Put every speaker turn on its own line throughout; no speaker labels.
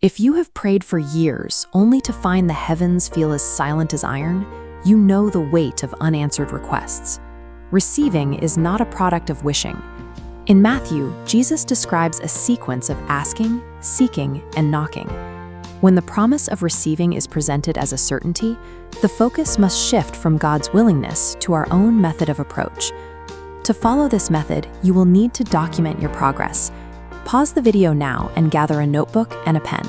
If you have prayed for years only to find the heavens feel as silent as iron, you know the weight of unanswered requests. Receiving is not a product of wishing. In Matthew, Jesus describes a sequence of asking, seeking, and knocking. When the promise of receiving is presented as a certainty, the focus must shift from God's willingness to our own method of approach. To follow this method, you will need to document your progress. Pause the video now and gather a notebook and a pen.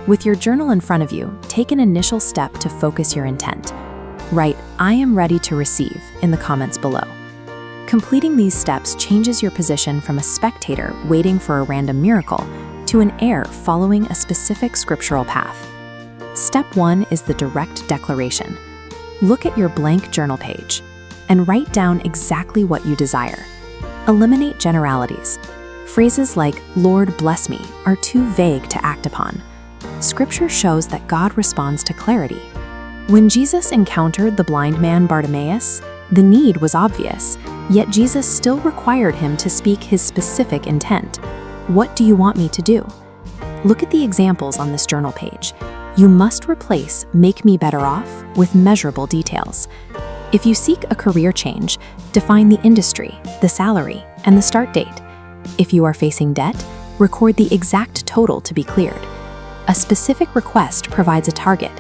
With your journal in front of you, take an initial step to focus your intent. Write, "I am ready to receive," in the comments below. Completing these steps changes your position from a spectator waiting for a random miracle to an heir following a specific scriptural path. Step 1 is the direct declaration. Look at your blank journal page and write down exactly what you desire. Eliminate generalities. Phrases like, "Lord, bless me," are too vague to act upon. Scripture shows that God responds to clarity. When Jesus encountered the blind man Bartimaeus, the need was obvious, yet Jesus still required him to speak his specific intent. What do you want me to do? Look at the examples on this journal page. You must replace "make me better off" with measurable details. If you seek a career change, define the industry, the salary, and the start date. If you are facing debt, record the exact total to be cleared. A specific request provides a target.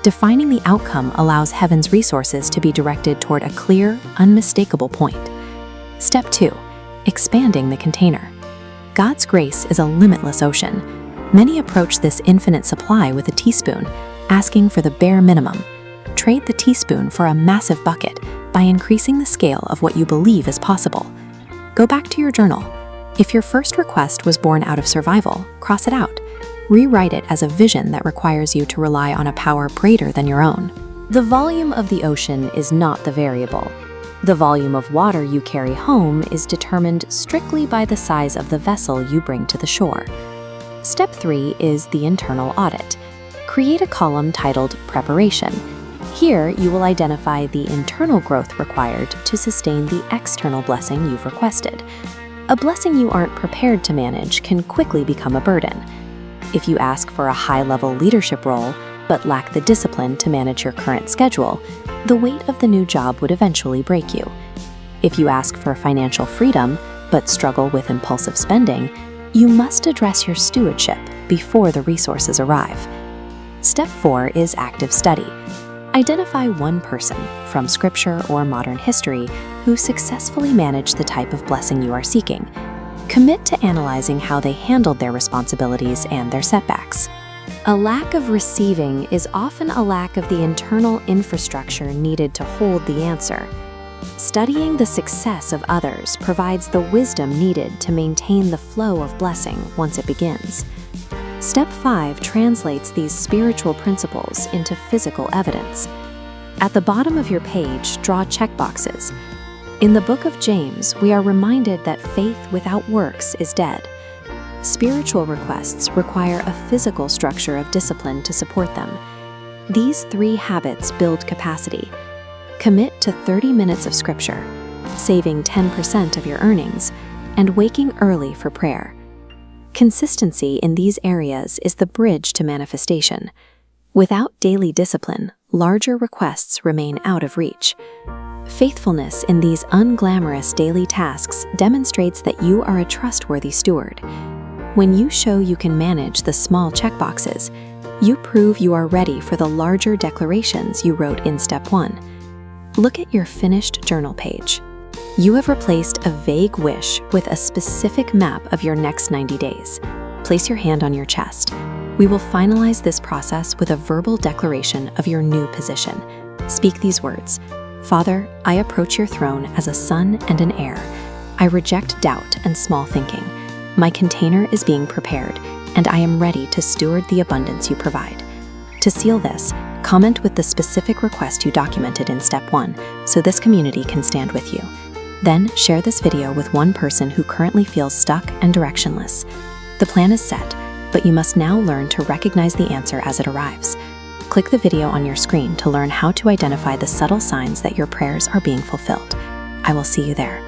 Defining the outcome allows heaven's resources to be directed toward a clear, unmistakable point. Step 2. Expanding the container. God's grace is a limitless ocean. Many approach this infinite supply with a teaspoon, asking for the bare minimum. Trade the teaspoon for a massive bucket by increasing the scale of what you believe is possible. Go back to your journal. If your first request was born out of survival, cross it out. Rewrite it as a vision that requires you to rely on a power greater than your own. The volume of the ocean is not the variable. The volume of water you carry home is determined strictly by the size of the vessel you bring to the shore. Step 3 is the internal audit. Create a column titled Preparation. Here, you will identify the internal growth required to sustain the external blessing you've requested. A blessing you aren't prepared to manage can quickly become a burden. If you ask for a high-level leadership role, but lack the discipline to manage your current schedule, the weight of the new job would eventually break you. If you ask for financial freedom, but struggle with impulsive spending, you must address your stewardship before the resources arrive. Step 4 is active study. Identify one person, from scripture or modern history, who successfully managed the type of blessing you are seeking. Commit to analyzing how they handled their responsibilities and their setbacks. A lack of receiving is often a lack of the internal infrastructure needed to hold the answer. Studying the success of others provides the wisdom needed to maintain the flow of blessing once it begins. Step 5 translates these spiritual principles into physical evidence. At the bottom of your page, draw checkboxes. In the book of James, we are reminded that faith without works is dead. Spiritual requests require a physical structure of discipline to support them. These 3 habits build capacity. Commit to 30 minutes of scripture, saving 10% of your earnings, and waking early for prayer. Consistency in these areas is the bridge to manifestation. Without daily discipline, larger requests remain out of reach. Faithfulness in these unglamorous daily tasks demonstrates that you are a trustworthy steward. When you show you can manage the small checkboxes, you prove you are ready for the larger declarations you wrote in Step 1. Look at your finished journal page. You have replaced a vague wish with a specific map of your next 90 days. Place your hand on your chest. We will finalize this process with a verbal declaration of your new position. Speak these words. Father, I approach your throne as a son and an heir. I reject doubt and small thinking. My container is being prepared, and I am ready to steward the abundance you provide. To seal this, comment with the specific request you documented in Step 1, so this community can stand with you. Then share this video with one person who currently feels stuck and directionless. The plan is set, but you must now learn to recognize the answer as it arrives. Click the video on your screen to learn how to identify the subtle signs that your prayers are being fulfilled. I will see you there.